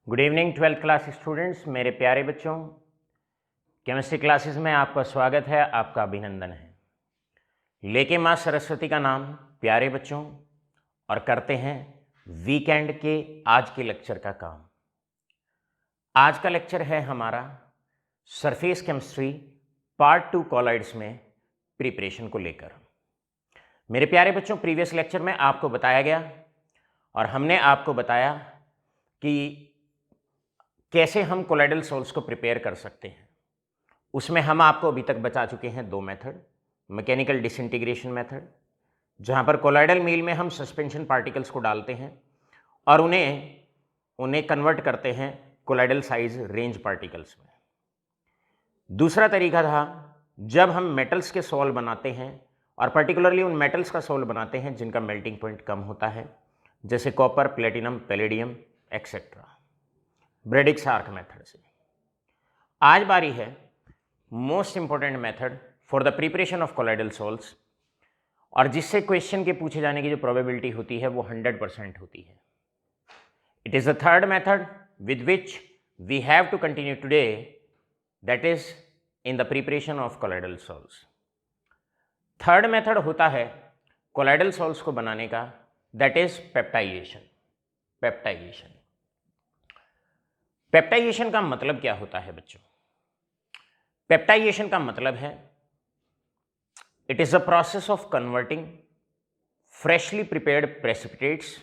Good evening 12th class students, मेरे प्यारे बच्चों। केमिस्ट्री क्लासेस में आपका स्वागत है, आपका अभिनंदन है। लेके माँ सरस्वती का नाम प्यारे बच्चों, और करते हैं वीकेंड के आज के लेक्चर का काम। आज का लेक्चर है हमारा सरफेस केमिस्ट्री पार्ट 2 कॉलॉइड्स में प्रिपरेशन को लेकर। मेरे प्यारे बच्चों, प्रीवियस लेक्चर में आपको बताया गया और हमने आपको बताया कि कैसे हम कोलाइडल सॉल्ट्स को प्रिपेयर कर सकते हैं। उसमें हम आपको अभी तक बता चुके हैं दो मेथड। मैकेनिकल डिसइंटीग्रेशन मेथड, जहां पर कोलाइडल मील में हम सस्पेंशन पार्टिकल्स को डालते हैं और उन्हें कन्वर्ट करते हैं कोलाइडल साइज रेंज पार्टिकल्स में। दूसरा तरीका था जब हम मेटल्स के सॉल्ट बनाते हैं और पर्टिकुलरली उन मेटल्स का सॉल्ट बनाते हैं जिनका मेल्टिंग पॉइंट कम होता है, जैसे copper, platinum, palladium etcetera, Bredig's arc method से। आज बारी है most important method for the preparation of colloidal salts, और जिससे क्वेश्चन के पूछे जाने की जो प्रोबेबिलिटी होती है वो 100% होती है। It is the third method with which we have to continue today, that is in the preparation of colloidal salts. Third method होता है कोलाइडल सॉल्ट्स को बनाने का, दैट इज पेप्टाइजेशन। पेप्टाइजेशन का मतलब क्या होता है बच्चों? पेप्टाइजेशन का मतलब है it is a process of converting freshly prepared precipitates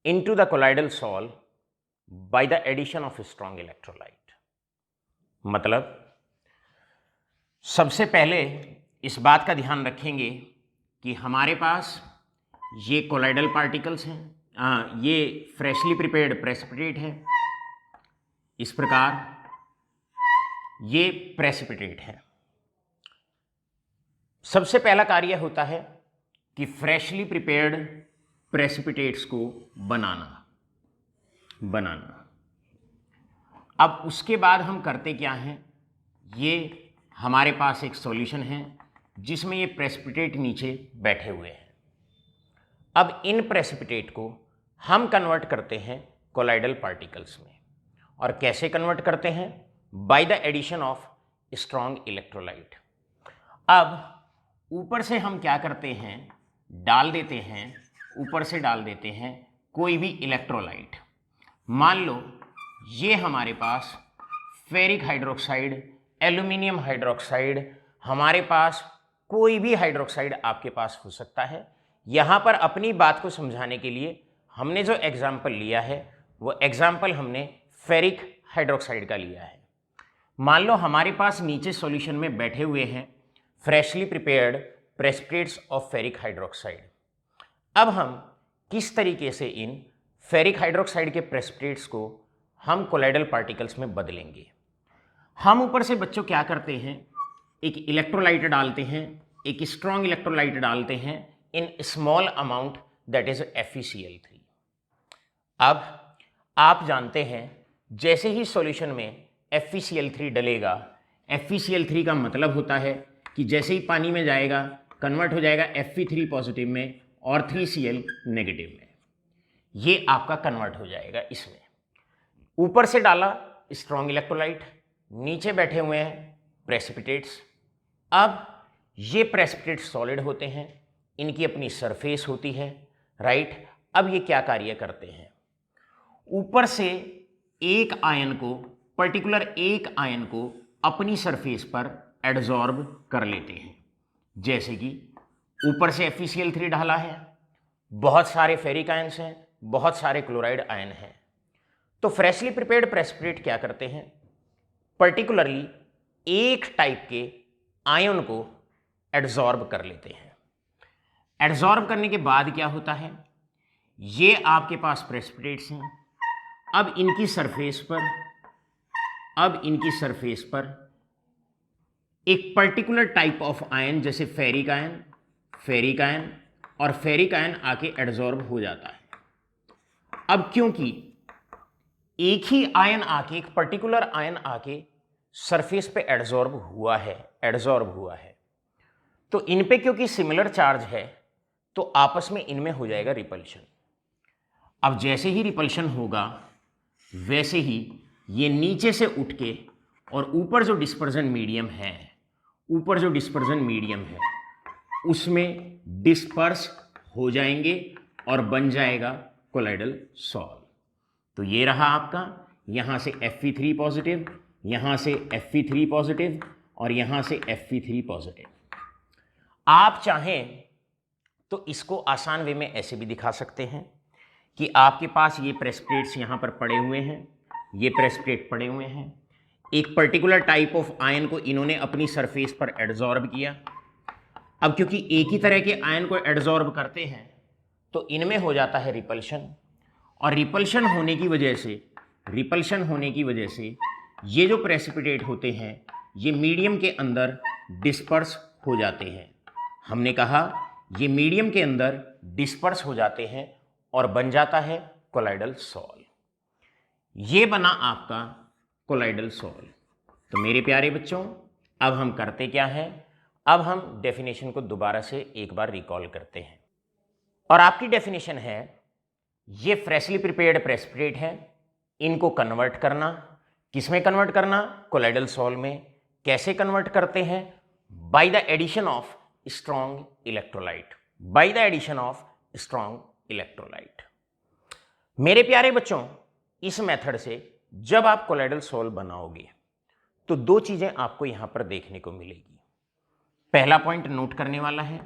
into the colloidal salt by the addition of strong electrolyte. मतलब सबसे पहले इस बात का ध्यान रखेंगे कि हमारे पास ये कोलाइडल पार्टिकल्स हैं, ये फ्रेशली प्रिपेयर्ड प्रेसिपिटेट है, इस प्रकार ये प्रेसिपिटेट है। सबसे पहला कार्य होता है कि फ्रेशली प्रिपेयर्ड प्रेसिपिटेट्स को बनाना। अब उसके बाद हम करते क्या हैं, ये हमारे पास एक सॉल्यूशन है जिसमें ये प्रेसिपिटेट नीचे बैठे हुए हैं। अब इन प्रेसिपिटेट को हम कन्वर्ट करते हैं कोलाइडल पार्टिकल्स में। और कैसे कन्वर्ट करते हैं? By the addition of strong electrolyte. अब ऊपर से हम क्या करते हैं, ऊपर से डाल देते हैं कोई भी इलेक्ट्रोलाइट। मान लो ये हमारे पास फेरिक हाइड्रोक्साइड, एल्यूमिनियम हाइड्रोक्साइड, हमारे पास कोई भी हाइड्रोक्साइड आपके पास हो सकता है। यहाँ पर अपनी बात को समझाने के लिए हमने जो एग्जाम्पल लिया है वो एग्जाम्पल हमने फेरिक हाइड्रोक्साइड का लिया है। मान लो हमारे पास नीचे सॉल्यूशन में बैठे हुए हैं freshly prepared precipitates of ferric hydroxide. अब हम किस तरीके से इन फेरिक हाइड्रोक्साइड के प्रेसिपिटेट्स को हम कोलाइडल पार्टिकल्स में बदलेंगे। हम ऊपर से बच्चों क्या करते हैं, एक इलेक्ट्रोलाइट डालते हैं, एक स्ट्रॉन्ग इलेक्ट्रोलाइट डालते हैं in small amount, that is FeCl3। अब आप जानते हैं जैसे ही सॉल्यूशन में FeCl3 डलेगा, FeCl3 का मतलब होता है कि जैसे ही पानी में जाएगा कन्वर्ट हो जाएगा Fe3 पॉजिटिव में और 3Cl नेगेटिव में। ये आपका कन्वर्ट हो जाएगा इसमें। ऊपर से डाला स्ट्रॉन्ग इलेक्ट्रोलाइट, नीचे बैठे हुए हैं प्रेसिपिटेट्स। अब ये प्रेसिपिटेट्स सॉलिड होते हैं, इनकी अपनी सरफेस होती है, राइट। अब ये क्या कार्य करते हैं, ऊपर से पर्टिकुलर एक आयन को अपनी सरफेस पर एडजॉर्ब कर लेते हैं। जैसे कि ऊपर से FeCl3 डाला है, बहुत सारे फेरिक आयन्स हैं, बहुत सारे क्लोराइड आयन हैं। तो फ्रेशली प्रिपेयर्ड प्रेसिपिटेट क्या करते हैं, पर्टिकुलरली एक टाइप के आयन को एडजॉर्ब कर लेते हैं। एडजॉर्ब करने के बाद क्या होता है, ये आपके पास प्रेसिपिटेट्स हैं। अब इनकी सरफेस पर एक पर्टिकुलर टाइप ऑफ आयन, जैसे फेरिक आयन और फेरिक आयन आके एडजॉर्ब हो जाता है। अब क्योंकि एक ही आयन आके, एक पर्टिकुलर आयन आके सरफेस पे एडजॉर्ब हुआ है, तो इन पे क्योंकि सिमिलर चार्ज है तो आपस में इनमें हो जाएगा रिपल्शन। अब जैसे ही रिपल्शन होगा वैसे ही ये नीचे से उठ के और ऊपर जो डिस्पर्जन मीडियम है, ऊपर जो डिस्पर्जन मीडियम है उसमें डिस्पर्स हो जाएंगे और बन जाएगा कोलाइडल सॉल्व। तो ये रहा आपका, यहां से Fe3 पॉजिटिव, यहां से Fe3 पॉजिटिव और यहां से Fe3 पॉजिटिव। आप चाहें तो इसको आसान वे में ऐसे भी दिखा सकते हैं कि आपके पास ये प्रेसिपिटेट्स यहां पर पड़े हुए हैं, ये प्रेसिपिटेट पड़े हुए हैं, एक पर्टिकुलर टाइप ऑफ आयन को इन्होंने अपनी सरफेस पर एडजॉर्ब किया। अब क्योंकि एक ही तरह के आयन को एडजॉर्ब करते हैं तो इनमें हो जाता है रिपल्शन, और रिपल्शन होने की वजह से ये जो प्रेसिपिटेट होते हैं ये मीडियम के अंदर डिस्पर्स हो जाते हैं। हमने कहा ये मीडियम के अंदर डिस्पर्स हो जाते हैं और बन जाता है कोलाइडल सॉल्व। ये बना आपका कोलाइडल सॉल्व। तो मेरे प्यारे बच्चों, अब हम करते क्या हैं, अब हम डेफिनेशन को दोबारा से एक बार रिकॉल करते हैं। और आपकी डेफिनेशन है, ये फ्रेशली प्रिपेयर्ड प्रेसिपिटेट है, इनको कन्वर्ट करना, किसमें कन्वर्ट करना, कोलाइडल सॉल्व में। कैसे कन्वर्ट करते हैं? By the addition of strong electrolyte, by the addition of strong electrolyte. मेरे प्यारे बच्चों, इस मेथड से जब आप कोलाइडल सॉल्व बनाओगे तो दो चीजें आपको यहां पर देखने को मिलेगी। पहला पॉइंट नोट करने वाला है,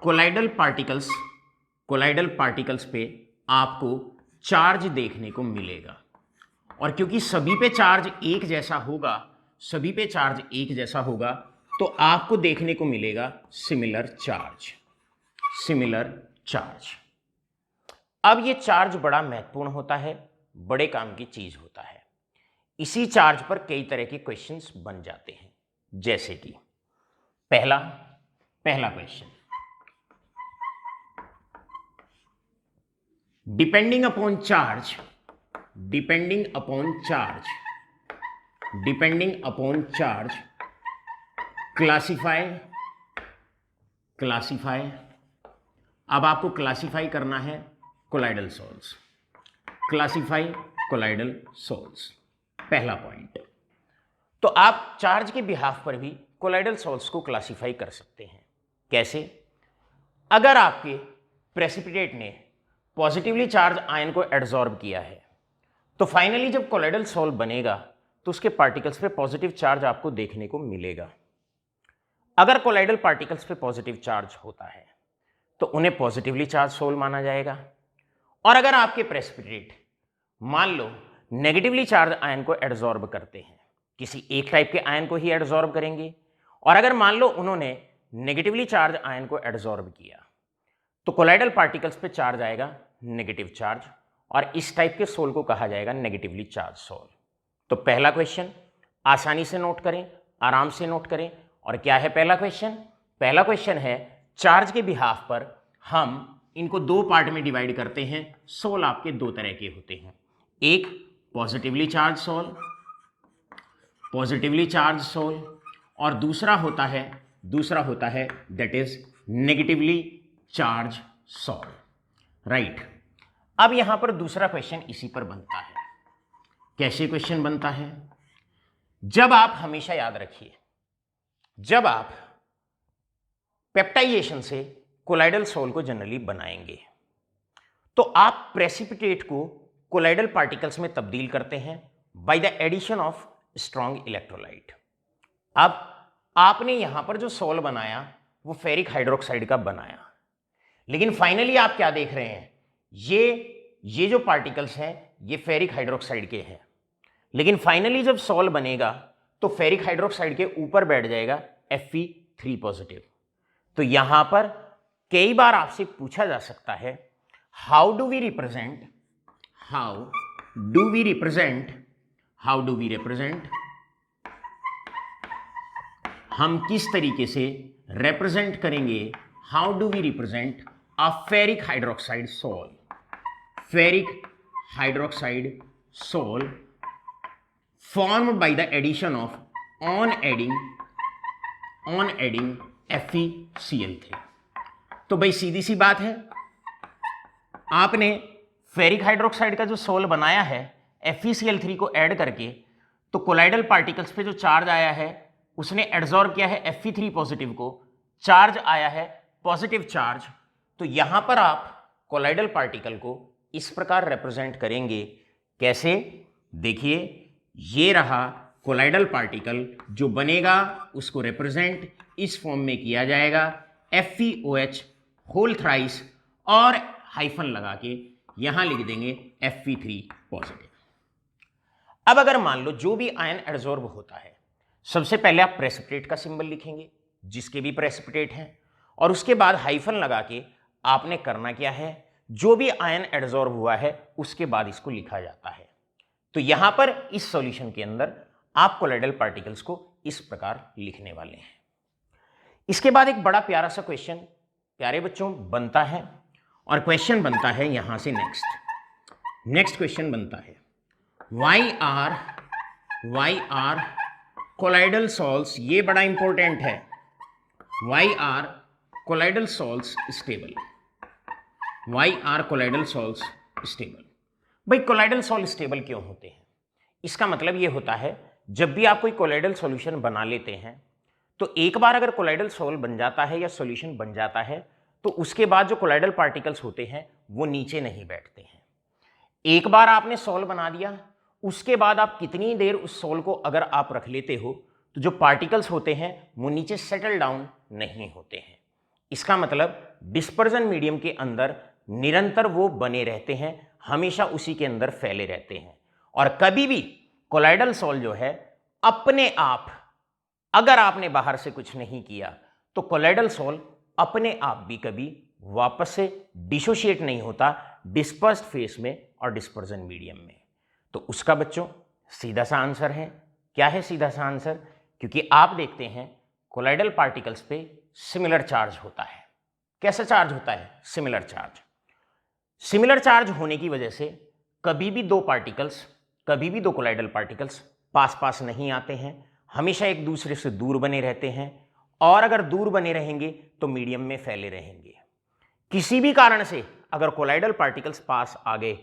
कोलाइडल पार्टिकल्स पे आपको चार्ज देखने को मिलेगा, और क्योंकि सभी पे चार्ज एक जैसा होगा तो आपको देखने को मिलेगा सिमिलर चार्ज। अब ये चार्ज बड़ा महत्वपूर्ण होता है, बड़े काम की चीज होता है। इसी चार्ज पर कई तरह के क्वेश्चंस बन जाते हैं, जैसे कि पहला question, depending upon charge classify. अब आपको क्लासिफाई करना है कोलाइडल सॉल्व्स, पहला पॉइंट। तो आप चार्ज के बिहाफ पर भी कोलाइडल सॉल्व्स को क्लासिफाई कर सकते हैं। कैसे? अगर आपके प्रेसिपिटेट ने पॉजिटिवली चार्ज आयन को एडजॉर्ब किया है तो फाइनली जब कोलाइडल सॉल्व बनेगा तो उसके पार्टिकल्स पे पॉजिटिव चार्ज आपको देखने को मिलेगा। अगर कोलाइडल पार्टिकल्स पे पॉजिटिव चार्ज होता है तो उन्हें पॉजिटिवली चार्ज सोल माना जाएगा, और अगर आपके प्रेसिपिटेट मान लो नेगेटिवली चार्ज आयन को एडजॉर्ब करते हैं, किसी एक टाइप के आयन को ही एडजॉर्ब करेंगे, और अगर मान लो उन्होंने नेगेटिवली चार्ज आयन को एडजॉर्ब किया तो कोलाइडल पार्टिकल्स पे चार्ज आएगा नेगेटिव चार्ज, और इस टाइप के सोल को कहा जाएगा नेगेटिवली चार्ज सोल। तो पहला क्वेश्चन आसानी से नोट करें, आराम से नोट करें। और क्या है पहला क्वेश्चन? पहला क्वेश्चन है चार्ज के बिहाफ पर हम इनको दो पार्ट में डिवाइड करते हैं। सोल आपके दो तरह के होते हैं, एक पॉजिटिवली चार्ज सोल और दूसरा होता है that is negatively charge sol, right. अब यहां पर दूसरा क्वेश्चन इसी पर बनता है। कैसे क्वेश्चन बनता है? जब आप हमेशा याद रखिए, जब आप पेप्टाइजेशन से कोलाइडल सोल को जनरली बनाएंगे तो आप प्रेसिपिटेट को कोलाइडल पार्टिकल्स में तब्दील करते हैं by the addition of strong electrolyte. अब आपने यहां पर जो सोल बनाया वो फेरिक हाइड्रोक्साइड का बनाया, लेकिन फाइनली आप क्या देख रहे हैं, ये जो पार्टिकल्स हैं ये फेरिक हाइड्रोक्साइड के हैं, लेकिन फाइनली जब सोल बनेगा तो फेरिक हाइड्रोक्साइड के ऊपर बैठ जाएगा Fe3 पॉजिटिव। तो यहां पर कई बार आपसे पूछा जा सकता है हाउ डू वी रिप्रेजेंट, हम किस तरीके से रिप्रेजेंट करेंगे, how do we represent a ferric hydroxide sol formed by the addition of on adding FeCl3। तो भाई सीधी सी बात है, आपने फेरिक हाइड्रोक्साइड का जो सोल बनाया है FeCl3 को ऐड करके, तो कोलाइडल पार्टिकल्स पे जो चार्ज आया है उसने एड्सॉर्ब किया है Fe3 पॉजिटिव को, चार्ज आया है पॉजिटिव चार्ज। तो यहां पर आप कोलाइडल पार्टिकल को इस प्रकार रिप्रेजेंट करेंगे। कैसे? देखिए, ये रहा कोलाइडल पार्टिकल, जो बनेगा उसको रिप्रेजेंट इस फॉर्म में किया जाएगा FeOH होल थ्राइस, और हाइफन लगा के यहां लिख देंगे Fe3 पॉजिटिव। अब अगर मान लो जो भी आयन एड्सॉर्ब होता है, सबसे पहले आप प्रेसिपिटेट का सिंबल लिखेंगे, जिसके भी प्रेसिपिटेट हैं, और उसके बाद हाइफन लगा के आपने करना क्या है, जो भी आयन एड्सॉर्ब हुआ है उसके बाद इसको लिखा जाता है। तो यहां पर इस सॉल्यूशन के अंदर आप कोलाइडल पार्टिकल्स को इस प्रकार लिखने वाले हैं। इसके बाद एक बड़ा प्यारा सा क्वेश्चन प्यारे बच्चों बनता है, और क्वेश्चन बनता है यहां से नेक्स्ट क्वेश्चन बनता है, वाई आर कोलाइडल सॉल्ट्स, ये बड़ा इंपॉर्टेंट है, why are colloidal salts stable, why are colloidal salts stable. भाई कोलाइडल सॉल्ट स्टेबल क्यों होते हैं? इसका मतलब ये होता है, जब भी आप कोई कोलाइडल सॉल्यूशन बना लेते हैं, तो एक बार अगर कोलाइडल सॉल्ट बन जाता है या सॉल्यूशन बन जाता है, तो उसके बाद जो कोलाइडल पार्टिकल्स होते हैं वो नीचे नहीं बैठते हैं। एक बार आपने सॉल्ट बना दिया, उसके बाद आप कितनी देर उस सॉल्ट को अगर आप रख लेते हो, तो जो पार्टिकल्स होते हैं वो नीचे सेटल डाउन नहीं होते हैं। इसका मतलब डिस्पर्जन मीडियम के अंदर निरंतर वो बने रहते हैं, हमेशा उसी के अंदर फैले रहते हैं। और कभी भी कोलाइडल सॉल्ट जो है अपने आप, अगर आपने बाहर से कुछ नहीं किया, तो कोलाइडल सॉल्ट अपने आप भी कभी वापस से डिसोशिएट नहीं होता डिस्पर्स्ड फेस में और डिस्पर्जन मीडियम में। तो उसका बच्चों सीधा सा आंसर है। क्या है सीधा सा आंसर? क्योंकि आप देखते हैं कोलाइडल पार्टिकल्स पे सिमिलर चार्ज होता है। कैसा चार्ज होता है? Similar charge. सिमिलर चार्ज होने की वजह से कभी भी दो कोलाइडल पार्टिकल्स पास पास नहीं आते हैं, हमेशा एक दूसरे से दूर बने रहते हैं, और अगर दूर बने रहेंगे तो मीडियम में फैले रहेंगे। किसी भी कारण से अगर कोलाइडल पार्टिकल्स पास आ गए,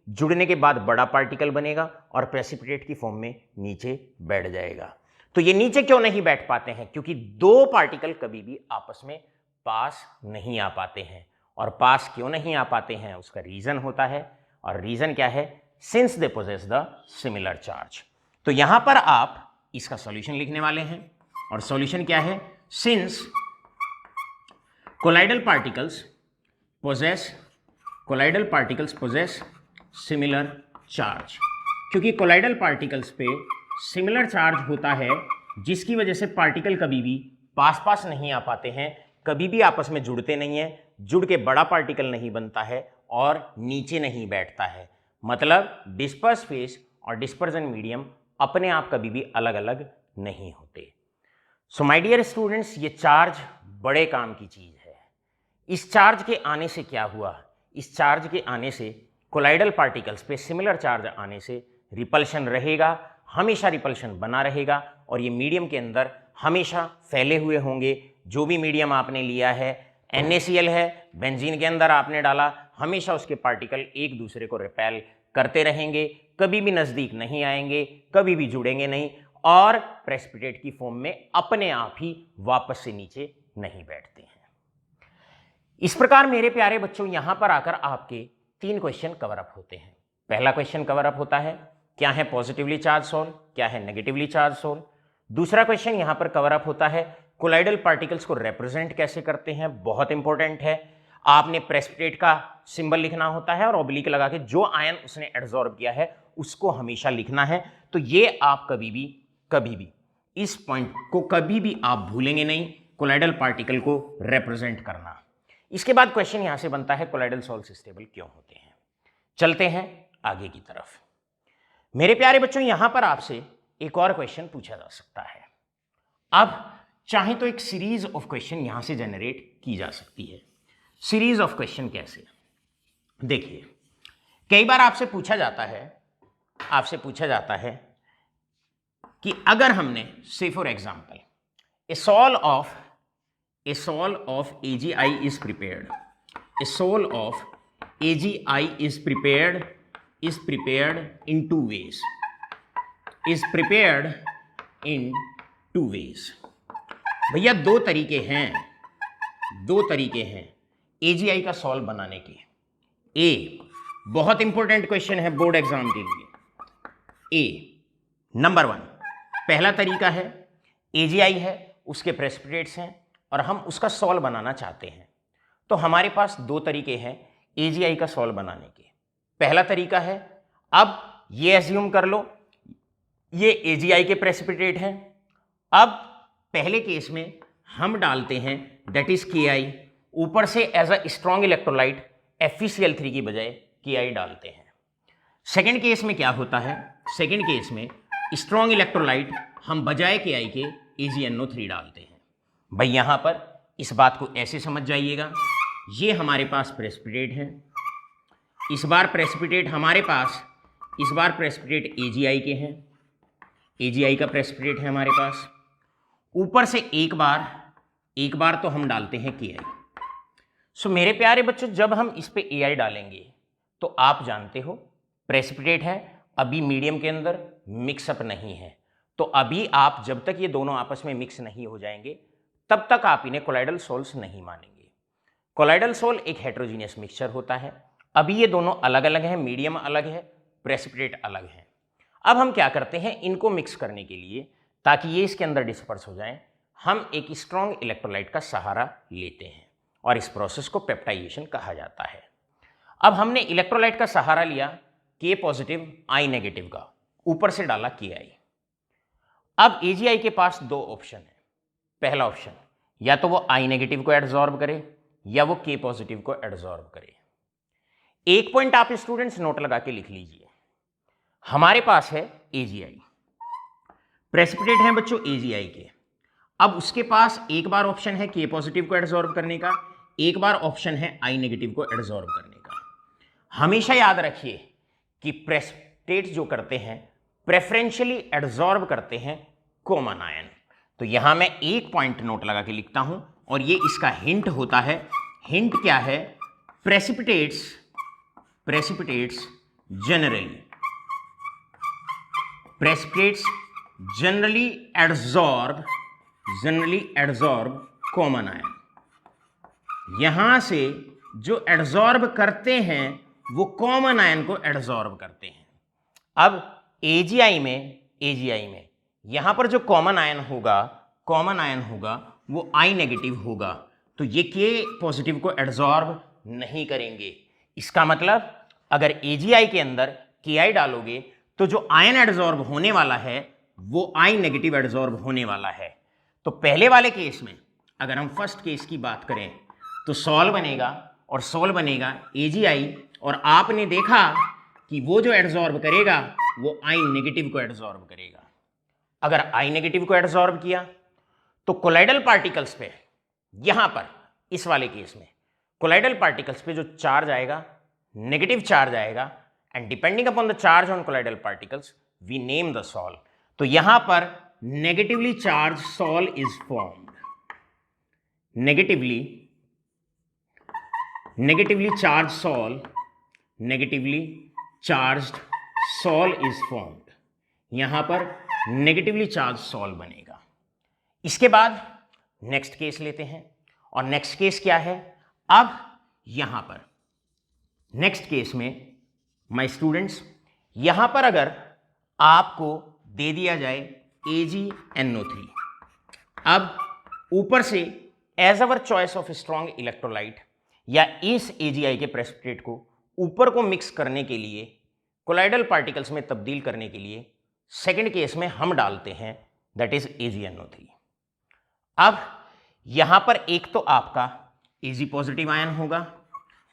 जुड़ने के बाद बड़ा पार्टिकल बनेगा और प्रेसिपिटेट की फॉर्म में नीचे बैठ जाएगा। तो ये नीचे क्यों नहीं बैठ पाते हैं? क्योंकि दो पार्टिकल कभी भी आपस में पास नहीं आ पाते हैं। और पास क्यों नहीं आ पाते हैं उसका रीजन होता है, और रीजन क्या है? Since they possess the similar charge. तो यहां पर आप इसका सॉल्यूशन लिखने वाले हैं, और सॉल्यूशन क्या है? Since colloidal particles possess similar charge, क्योंकि कोलाइडल पार्टिकल्स पे सिमिलर चार्ज होता है, जिसकी वजह से पार्टिकल कभी भी पास नहीं आ पाते हैं, कभी भी आपस में जुड़ते नहीं हैं, जुड़ के बड़ा पार्टिकल नहीं बनता है और नीचे नहीं बैठता है। मतलब डिस्पर्स फेस और डिस्पर्जन मीडियम अपने आप कभी भी अलग अलग नहीं होते। सो माय डियर स्टूडेंट्स, ये चार्ज बड़े काम की चीज है। इस चार्ज के आने से क्या हुआ? इस चार्ज के आने से कोलाइडल पार्टिकल्स पे सिमिलर चार्ज आने से रिपल्शन रहेगा, हमेशा रिपल्शन बना रहेगा, और ये मीडियम के अंदर हमेशा फैले हुए होंगे। जो भी मीडियम आपने लिया है, NaCl है, बेंजीन के अंदर आपने डाला, हमेशा उसके पार्टिकल एक दूसरे को रिपेल करते रहेंगे, कभी भी नज़दीक नहीं आएंगे, कभी भी जुड़ेंगे नहीं, और प्रेसिपिटेट की फॉर्म में अपने आप ही वापस से नीचे नहीं बैठते हैं। इस प्रकार मेरे प्यारे बच्चों, यहां पर आकर आपके 3 क्वेश्चन कवर अप होते हैं। पहला क्वेश्चन कवर अप होता है, क्या है पॉजिटिवली चार्ज सॉल्ट, क्या है नेगेटिवली चार्ज सॉल्ट। दूसरा क्वेश्चन यहां पर कवर अप होता है, कोलाइडल पार्टिकल्स को रिप्रेजेंट कैसे करते हैं, बहुत इंपॉर्टेंट है। आपने प्रेसिपिटेट का सिंबल लिखना होता है और ऑब्लिक लगा के जो आयन उसने एब्जॉर्ब किया है उसको हमेशा लिखना है। तो ये आप कभी भी इस पॉइंट को कभी भी आप भूलेंगे नहीं, कोलाइडल पार्टिकल को रिप्रेजेंट करना। इसके बाद क्वेश्चन यहां से बनता है, कोलाइडल सॉल्ट स्टेबल क्यों होते हैं। चलते हैं आगे की तरफ। मेरे प्यारे बच्चों, यहां पर आपसे एक और क्वेश्चन पूछा जा सकता है। अब चाहे तो एक सीरीज ऑफ क्वेश्चन यहां से जनरेट की जा सकती है। सीरीज ऑफ क्वेश्चन कैसे? देखिए, कई बार आपसे पूछा जाता है कि अगर हमने say for example a sol of AgI is prepared, a sol of AgI is prepared is prepared in two ways. Is prepared in two ways. भैया दो तरीके हैं AGI का सॉल्व बनाने के। ए, बहुत इंपॉर्टेंट क्वेश्चन है बोर्ड एग्जाम के लिए। ए नंबर 1, पहला तरीका है AGI है, उसके प्रेसिपिटेट्स हैं और हम उसका सॉल्व बनाना चाहते हैं। तो हमारे पास दो तरीके हैं AGI का सॉल्व बनाने के। पहला तरीका है, अब ये एज्यूम कर लो ये AGI के प्रेसिपिटेट हैं। अब पहले केस में हम डालते हैं दैट इज KI, ऊपर से as a strong electrolyte FeCl3 की बजाय KI डालते हैं। सेकेंड केस में क्या होता है, सेकेंड केस में स्ट्रॉन्ग इलेक्ट्रोलाइट हम बजाय KI के AgNO3 डालते हैं। भाई यहां पर इस बात को ऐसे समझ जाइएगा, ये हमारे पास प्रेसिपिटेट हैं, इस बार प्रेसिपिटेट हमारे पास, इस बार प्रेसिपिटेट AGI के हैं, AGI का प्रेसिपिटेट है हमारे पास। ऊपर से एक बार तो हम डालते हैं KI। सो मेरे प्यारे बच्चों, जब हम इस पे AI डालेंगे तो आप जानते हो प्रेसिपिटेट है, अभी मीडियम के अंदर मिक्सअप नहीं है। तो अभी आप जब तक ये दोनों आपस में मिक्स नहीं हो जाएंगे तब तक आप इन्हें कोलाइडल सोल्स नहीं मानेंगे। कोलाइडल सोल एक हेट्रोजीनियस मिक्सचर होता है। अभी ये दोनों अलग अलग हैं, मीडियम अलग है, प्रेसिपिटेट अलग है। अब हम क्या करते हैं, इनको मिक्स करने के लिए ताकि ये इसके अंदर डिस्पर्स हो जाएं, हम एक स्ट्रॉन्ग इलेक्ट्रोलाइट का सहारा लेते हैं और इस प्रोसेस को पेप्टाइजेशन कहा जाता है। अब हमने इलेक्ट्रोलाइट का सहारा लिया K पॉजिटिव I नेगेटिव का, ऊपर से डाला KI। अब AGI के पास दो ऑप्शन है। पहला ऑप्शन, या तो वो I नेगेटिव को एडजॉर्ब करे या वो K पॉजिटिव को एडजॉर्ब करे। एक पॉइंट आप स्टूडेंट्स नोट लगा के लिख लीजिए, हमारे पास है AGI, प्रेसिपिटेट हैं बच्चों AGI के। अब उसके पास एक बार ऑप्शन है K पॉजिटिव को एडजॉर्ब करने का, एक बार ऑप्शन है I नेगेटिव को एडजॉर्ब करने का। हमेशा याद रखिए कि प्रेसिपिटेट जो करते हैं प्रेफरेंशियली एडजॉर्ब करते हैं कॉमन आयन। तो यहां मैं एक पॉइंट नोट लगा के लिखता हूं और ये इसका हिंट होता है। हिंट क्या है, precipitates generally adsorb common ion. यहां से जो एडजॉर्ब करते हैं वो कॉमन आयन को एडजॉर्ब करते हैं। अब AGI में यहां पर जो कॉमन आयन होगा वो I नेगेटिव होगा, तो ये K पॉजिटिव को एडजॉर्ब नहीं करेंगे। इसका मतलब अगर AGI के अंदर KI डालोगे तो जो आयन एडजॉर्ब होने वाला है वो I नेगेटिव एडजॉर्ब होने वाला है। तो पहले वाले केस में अगर हम फर्स्ट केस की बात करें तो सॉल्व बनेगा AGI, और आपने देखा कि वो जो एडजॉर्ब करेगा वो I नेगेटिव को एडजॉर्ब करेगा। अगर I नेगेटिव को एडजॉर्ब किया तो कोलाइडल पार्टिकल्स पे, यहां पर इस वाले केस में कोलाइडल पार्टिकल्स पे जो चार्ज आएगा नेगेटिव चार्ज आएगा, and depending upon the charge on colloidal particles we name the sol. तो यहां पर negatively charge sol is formed, negatively charged sol is formed. यहां पर नेगेटिवली चार्ज सॉल बनेगा। इसके बाद नेक्स्ट केस लेते हैं, और नेक्स्ट केस क्या है, अब यहां पर नेक्स्ट केस में माय स्टूडेंट्स, यहां पर अगर आपको दे दिया जाए AgNO3, अब ऊपर से as our choice of strong electrolyte या इस AGI के प्रेसिपिटेट को ऊपर को मिक्स करने के लिए, कोलाइडल पार्टिकल्स में तब्दील करने के लिए सेकेंड केस में हम डालते हैं दैट इज AgNO3। अब यहां पर एक तो आपका Ag पॉजिटिव आयन होगा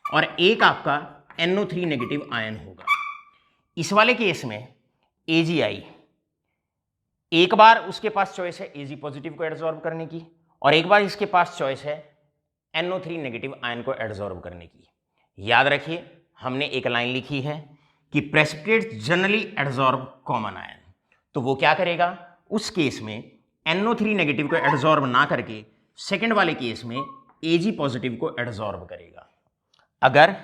और एक आपका NO3 नेगेटिव आयन होगा। इस वाले केस में AGI, एक बार उसके पास चॉइस है Ag पॉजिटिव को एडजॉर्ब करने की और एक बार इसके पास चॉइस है NO3 नेगेटिव आयन को एडजॉर्ब करने की। याद रखिए हमने एक लाइन लिखी है कि precipitate generally adsorb common ion, तो वो क्या करेगा उस केस में NO3 नेगेटिव को एडजॉर्ब ना करके सेकंड वाले केस में Ag पॉजिटिव को एडजॉर्ब करेगा। अगर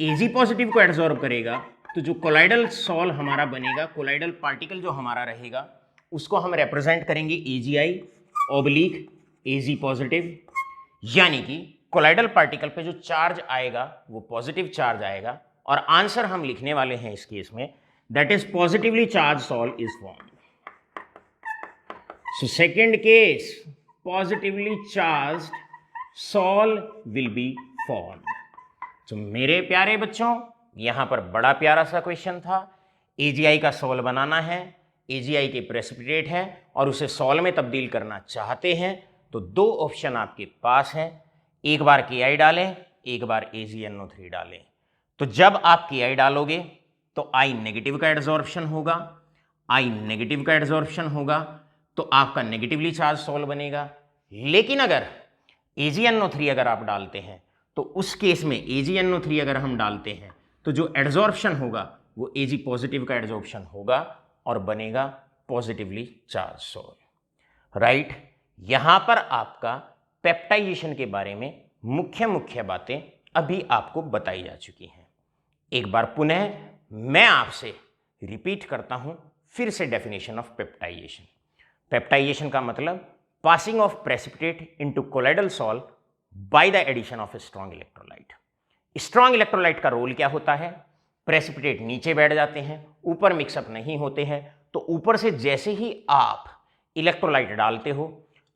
Ag पॉजिटिव को एड्सॉर्ब करेगा तो जो कोलाइडल सॉल हमारा बनेगा, कोलाइडल पार्टिकल जो हमारा रहेगा, उसको हम रिप्रेजेंट करेंगे AgI ऑब्लिक Ag पॉजिटिव, यानी कि कोलाइडल पार्टिकल पे जो चार्ज आएगा वो पॉजिटिव चार्ज आएगा, और आंसर हम लिखने वाले हैं इस केस में, that is positively charge sol is formed. So second case, positively charged sol will be formed. तो मेरे प्यारे बच्चों, यहां पर बड़ा प्यारा सा क्वेश्चन था। AgI का सॉल बनाना है, AgI के प्रेसिपिटेट है और उसे सॉल में तब्दील करना चाहते हैं, तो दो ऑप्शन आपके पास हैं, एक बार KI डालें, एक बार AgNO3 डालें। तो जब आप KI डालोगे तो I नेगेटिव का एड्सॉर्प्शन होगा, I नेगेटिव का एड्सॉर्प्शन होगा, तो आपका नेगेटिवली चार्ज सॉल बनेगा। लेकिन अगर AgNO3 अगर आप डालते हैं तो उस केस में AgNO3 अगर हम डालते हैं तो जो एड्सॉर्प्शन होगा वो Ag पॉजिटिव का एड्सॉर्प्शन होगा और बनेगा पॉजिटिवली चार्ज सॉल। राइट, यहां पर आपका पेप्टाइजेशन के बारे में मुख्य बातें अभी आपको बताई जा चुकी हैं। एक बार पुनः मैं आपसे रिपीट करता हूं फिर से डेफिनेशन ऑफ पेप्टाइजेशन। पेप्टाइजेशन का मतलब passing of precipitate into colloidal sol by the addition of a strong electrolyte. Strong electrolyte का रोल क्या होता है? प्रेसिपिटेट नीचे बैठ जाते हैं, ऊपर मिक्सअप नहीं होते हैं, तो ऊपर से जैसे ही आप इलेक्ट्रोलाइट डालते हो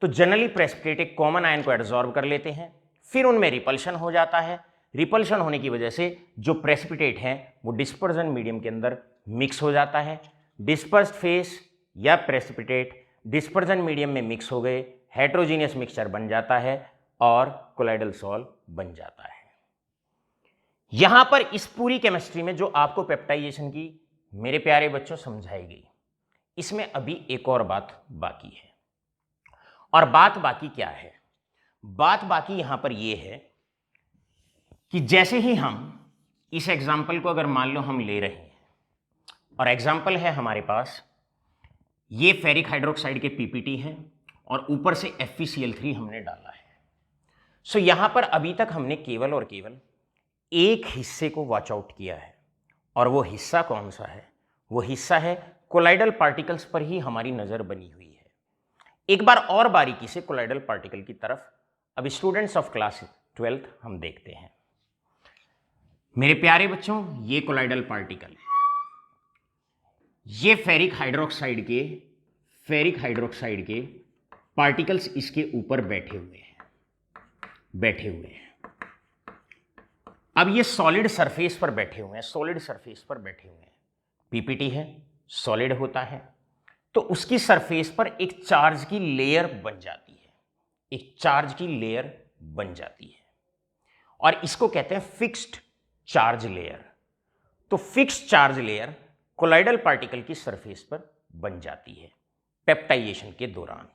तो जनरली प्रेसिपिटेट एक कॉमन आयन को एब्जॉर्ब कर लेते हैं, फिर उनमें रिपल्शन हो जाता है। रिपल्शन होने की वजह से जो प्रेसिपिटेट है वो डिस्पर्जन मीडियम के अंदर मिक्स हो जाता है। डिस्पर्स्ड फेस या प्रेसिपिटेट डिस्पर्जन मीडियम में मिक्स हो गए, हेट्रोजीनियस मिक्सचर बन जाता है और कोलाइडल सॉल बन जाता है। यहां पर इस पूरी केमिस्ट्री में जो आपको पेप्टाइजेशन की मेरे प्यारे बच्चों समझाई गई, इसमें अभी एक और बात बाकी है। और बात बाकी क्या है? बात बाकी यहां पर यह है कि जैसे ही हम इस एग्जाम्पल को अगर मान लो हम ले रहे हैं और एग्जाम्पल है हमारे पास ये फेरिक हाइड्रोक्साइड के पीपीटी हैं और ऊपर से FeCl3 हमने डाला है। सो यहां पर अभी तक हमने केवल और केवल एक हिस्से को वॉच आउट किया है, और वो हिस्सा कौन सा है? वो हिस्सा है कोलाइडल पार्टिकल्स पर ही हमारी नजर बनी हुई है। एक बार और बारीकी से कोलाइडल पार्टिकल की तरफ अब स्टूडेंट्स ऑफ क्लास 12th हम देखते हैं। मेरे प्यारे बच्चों, ये कोलाइडल पार्टिकल है, ये फेरिक हाइड्रोक्साइड के पार्टिकल्स इसके ऊपर बैठे हुए हैं। अब ये सॉलिड सरफेस पर बैठे हुए हैं, पीपीटी है, सॉलिड होता है, तो उसकी सरफेस पर एक चार्ज की लेयर बन जाती है, और इसको कहते हैं फिक्स्ड चार्ज लेयर। तो fixed charge layer colloidal particle की सरफेस पर बन जाती है पेप्टाइजेशन के दौरान।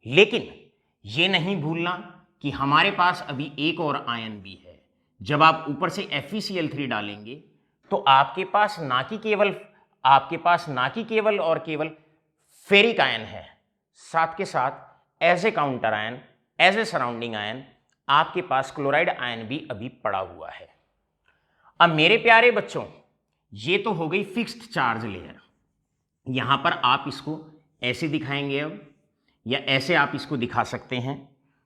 लेकिन यह नहीं भूलना कि हमारे पास अभी एक और आयन भी है। जब आप ऊपर से FeCl3 डालेंगे तो आपके पास ना कि केवल और केवल फेरिक आयन है, साथ के साथ as a counter ion, as a surrounding ion आपके पास क्लोराइड आयन भी अभी पड़ा हुआ है। अब मेरे प्यारे बच्चों, ये तो हो गई फिक्स्ड चार्ज लेयर। यहां पर आप इसको ऐसे दिखाएंगे अब, या ऐसे आप इसको दिखा सकते हैं।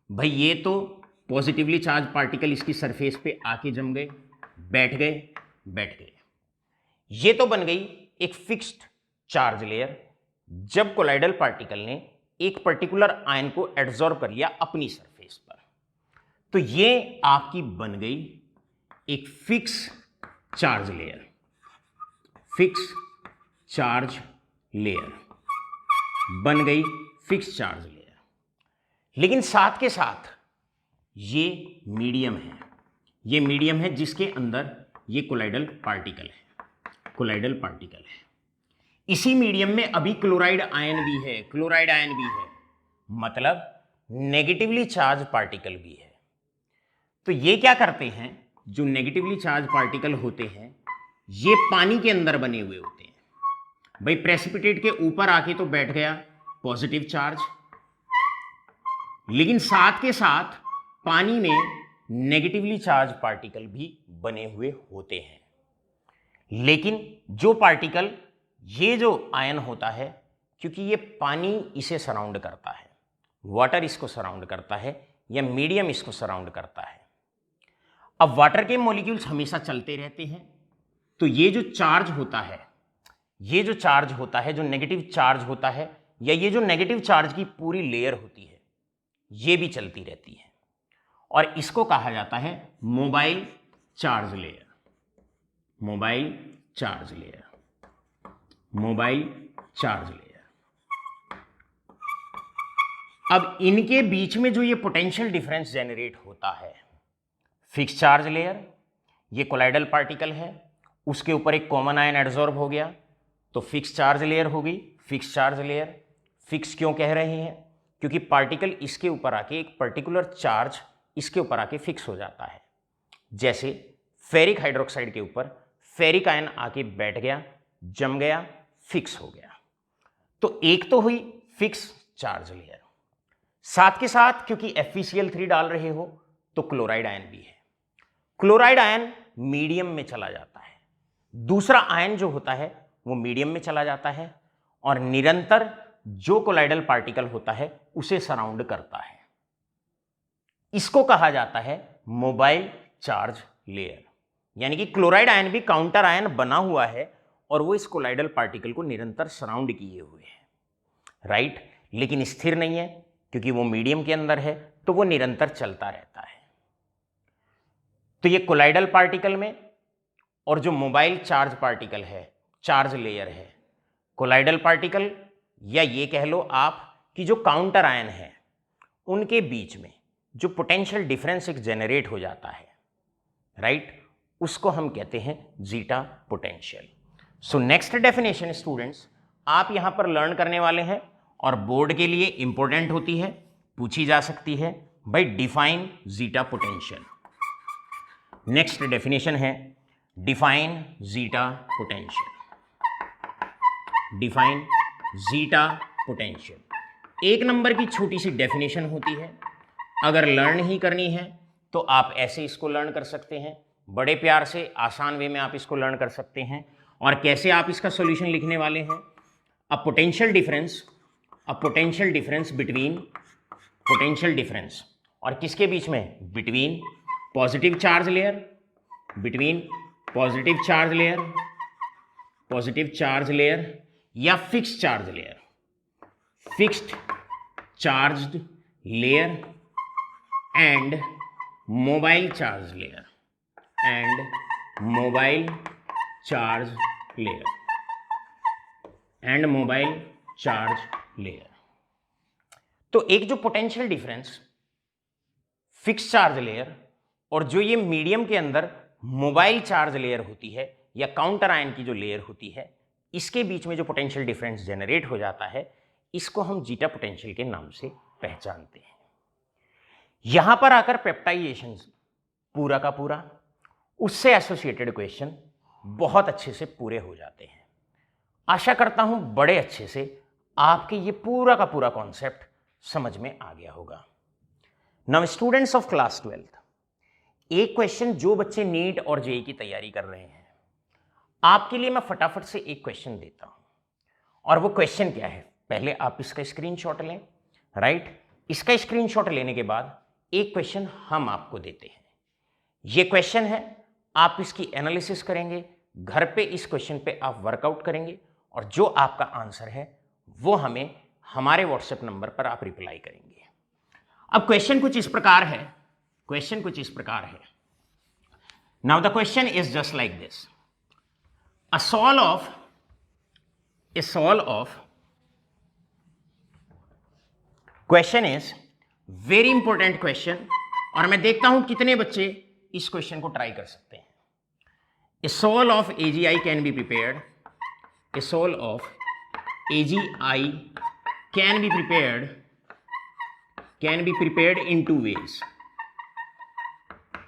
भाई ये तो पॉजिटिवली चार्ज पार्टिकल इसकी सरफेस पे आके जम गए, बैठ गए। ये तो बन गई एक फिक्स्ड चार्ज लेयर जब कोलाइडल पार्टिकल ने एक पर्टिकुलर आयन को एब्जॉर्ब कर लिया अपनी सरफेस पर। तो ये आपकी बन गई एक फिक्स चार्ज लेयर, बन गई फिक्स चार्ज लेयर। लेकिन साथ के साथ ये मीडियम है जिसके अंदर ये कोलाइडल पार्टिकल है। इसी मीडियम में अभी क्लोराइड आयन भी है, मतलब नेगेटिवली चार्ज पार्टिकल भी है। तो ये क्या करते हैं, जो नेगेटिवली चार्ज पार्टिकल होते हैं ये पानी के अंदर बने हुए होते हैं। भाई प्रेसिपिटेट के ऊपर आके तो बैठ गया पॉजिटिव चार्ज, लेकिन साथ के साथ पानी में नेगेटिवली चार्ज पार्टिकल भी बने हुए होते हैं। लेकिन जो पार्टिकल, ये जो आयन होता है, क्योंकि ये पानी इसे सराउंड करता है, वाटर इसको सराउंड करता है, या मीडियम इसको सराउंड करता है। अब वाटर के मॉलिक्यूल्स हमेशा चलते रहते हैं, तो ये जो चार्ज होता है, ये जो चार्ज होता है, जो नेगेटिव चार्ज होता है, या ये जो नेगेटिव चार्ज की पूरी लेयर होती है, ये भी चलती रहती है, और इसको कहा जाता है mobile charge layer. Mobile charge layer, mobile charge layer. अब इनके बीच में जो ये पोटेंशियल डिफरेंस जेनरेट होता है, फिक्स चार्ज लेयर, ये कोलाइडल पार्टिकल है, उसके ऊपर एक कॉमन आयन एडजॉर्ब हो गया, तो फिक्स चार्ज लेयर होगी। फिक्स चार्ज लेयर फिक्स क्यों कह रहे हैं? क्योंकि पार्टिकल इसके ऊपर आके, एक पर्टिकुलर चार्ज इसके ऊपर आके फिक्स हो जाता है। जैसे फेरिक हाइड्रोक्साइड के ऊपर फेरिक आयन आके बैठ गया, जम गया, फिक्स हो गया। तो एक तो हुई फिक्स चार्ज लेयर, साथ के साथ क्योंकि FeCl3 डाल रहे हो तो क्लोराइड आयन भी है। क्लोराइड आयन मीडियम में चला जाता है, दूसरा आयन जो होता है वो मीडियम में चला जाता है, और निरंतर जो कोलाइडल पार्टिकल होता है उसे सराउंड करता है। इसको कहा जाता है मोबाइल चार्ज लेयर। यानी कि क्लोराइड आयन भी काउंटर आयन बना हुआ है और वो इस कोलाइडल पार्टिकल को निरंतर सराउंड किए हुए है, राइट। लेकिन स्थिर नहीं है, क्योंकि वो मीडियम के अंदर है, तो वो निरंतर चलता रहता है। तो ये कोलाइडल पार्टिकल में, और जो मोबाइल चार्ज पार्टिकल है, चार्ज लेयर है, कोलाइडल पार्टिकल, या ये कह लो आप कि जो काउंटर आयन है, उनके बीच में जो पोटेंशियल डिफरेंस एक जेनरेट हो जाता है, राइट, उसको हम कहते हैं zeta potential. So next definition students आप यहां पर लर्न करने वाले हैं, और बोर्ड के लिए इंपॉर्टेंट होती है, पूछी जा सकती है, भाई define zeta potential. Next definition है define zeta potential. Define zeta potential. एक नंबर की छोटी सी डेफिनेशन होती है, अगर लर्न ही करनी है तो आप ऐसे इसको लर्न कर सकते हैं, बड़े प्यार से आसान वे में आप इसको लर्न कर सकते हैं। और कैसे आप इसका सॉल्यूशन लिखने वाले हैं? A potential difference between, potential difference और किसके बीच में? Between positive charge layer, between positive charge layer या fixed charge layer, fixed charged layer and mobile charge layer, तो एक जो potential difference fix charge layer और जो ये मीडियम के अंदर मोबाइल चार्ज लेयर होती है या काउंटर आयन की जो लेयर होती है, इसके बीच में जो पोटेंशियल डिफरेंस जनरेट हो जाता है, इसको हम जीटा पोटेंशियल के नाम से पहचानते हैं। यहां पर आकर पेप्टाइजेशन पूरा का पूरा, उससे एसोसिएटेड क्वेश्चन बहुत अच्छे से पूरे हो जाते हैं। आशा करता हूं बड़े अच्छे से आपके ये पूरा का पूरा कॉन्सेप्ट समझ में आ गया होगा। Now students of class 12th, एक क्वेश्चन जो बच्चे नीट और जेईई की तैयारी कर रहे हैं, आपके लिए मैं फटाफट से एक क्वेश्चन देता हूं, और वो क्वेश्चन क्या है, पहले आप इसका स्क्रीनशॉट लें, राइट। इसका स्क्रीनशॉट लेने के बाद एक क्वेश्चन हम आपको देते हैं। ये क्वेश्चन है, आप इसकी एनालिसिस करेंगे, घर पे इस क्वेश्चन पे आप वर्कआउट करेंगे, और जो आपका आंसर है वो हमें हमारे व्हाट्सएप नंबर पर आप रिप्लाई करेंगे। अब क्वेश्चन कुछ इस प्रकार है, now the question is just like this, a sol of question is very important question, और मैं देखता हूं कितने बच्चे इस क्वेश्चन को ट्राई कर सकते हैं। A sol of AgI can be prepared. A sol of AgI can be prepared in two ways.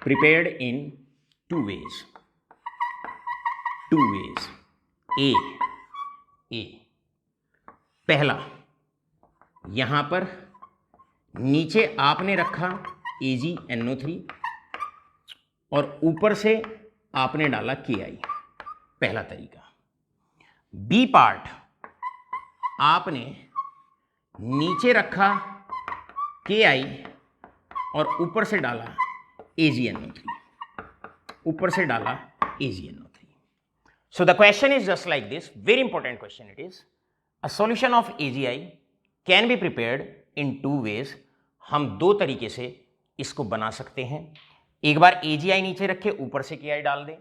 Prepared in two ways. A पहला, यहां पर नीचे आपने रखा AgNO3 और ऊपर से आपने डाला KI, पहला तरीका। बी पार्ट, आपने नीचे रखा KI और ऊपर से डाला AgNO3, ऊपर से डाला AgNO3। So the question is just like this, very important question it is. A solution of AgI can be prepared in two ways. हम दो तरीके से इसको बना सकते हैं। एक बार AgI नीचे रखे, ऊपर से KI डाल दें।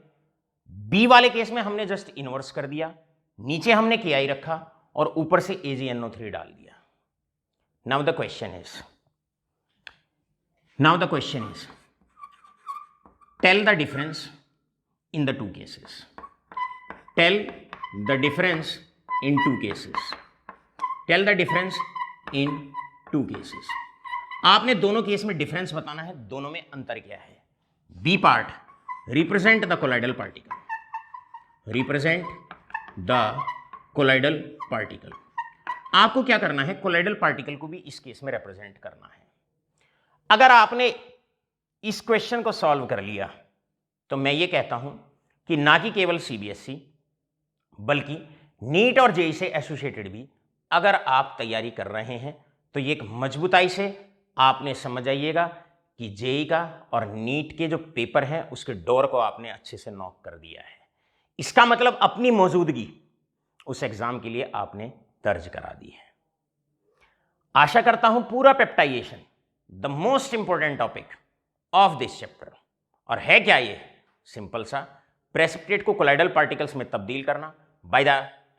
बी वाले केस में हमने जस्ट इनवर्स कर दिया, नीचे हमने KI रखा और ऊपर से AgNO3 डाल दिया। Now the question is, tell the difference in the two cases. Tell the difference in two cases. Tell the difference in two cases. आपने दोनों केस में डिफरेंस बताना है, दोनों में अंतर क्या है। B part, represent the colloidal particle, represent the colloidal particle. आपको क्या करना है, कोलाइडल पार्टिकल को भी इस केस में रिप्रेजेंट करना है। अगर आपने इस क्वेश्चन को सॉल्व कर लिया तो मैं ये कहता हूं कि ना कि केवल CBSE बल्कि नीट और जेईई से एसोसिएटेड भी अगर आप तैयारी कर रहे हैं तो ये एक मजबूताई से आपने समझ आइएगा कि जेईई का और नीट के जो पेपर हैं उसके डोर को आपने अच्छे से नॉक कर दिया है। इसका मतलब अपनी मौजूदगी उस एग्जाम के लिए आपने दर्ज करा दी है। आशा करता हूं पूरा peptization the most important topic of this chapter, और है क्या ये, सिंपल सा, प्रेसिपिटेट को कोलाइडल पार्टिकल्स में तब्दील करना by the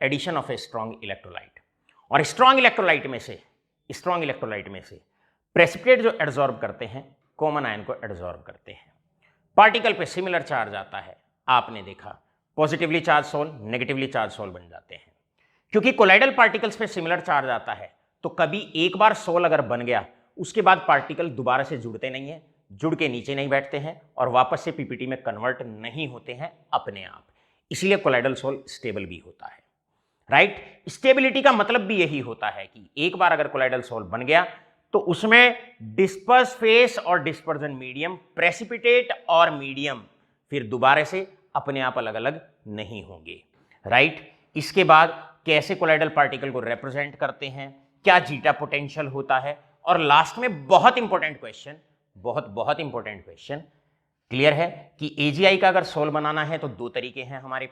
addition of a strong electrolyte. और स्ट्रॉन्ग इलेक्ट्रोलाइट में से प्रेसिपिटेट जो एडजॉर्ब करते हैं कॉमन आयन को एडजॉर्ब करते हैं। पार्टिकल पे सिमिलर चार्ज आता है, आपने देखा positively charge sol negatively charge sol बन जाते हैं। क्योंकि कोलाइडल पार्टिकल्स पे सिमिलर चार्ज आता है तो कभी एक बार सोल अगर बन गया उसके बाद पार्टिकल दोबारा से जुड़ते नहीं है, जुड़ के नीचे नहीं बैठते हैं और वापस से पीपीटी में कन्वर्ट नहीं होते हैं अपने आप। इसलिए कोलाइडल सोल स्टेबल भी होता है, राइट। स्टेबिलिटी का मतलब भी यही होता है कि एक बार अगर कोलाइडल सोल बन गया तो उसमें डिस्पर्स फेस और डिस्पर्जन मीडियम, प्रेसिपिटेट और मीडियम फिर दोबारा से अपने आप अलग अलग नहीं होंगे, राइट। इसके बाद कैसे कोलाइडल पार्टिकल को रिप्रेजेंट करते हैं, क्या जीटा पोटेंशियल होता है, और लास्ट में बहुत इंपॉर्टेंट क्वेश्चन, बहुत इंपॉर्टेंट क्वेश्चन, क्लियर है कि AgI का अगर सोल बनाना है तो दो तरीके हैं हमारे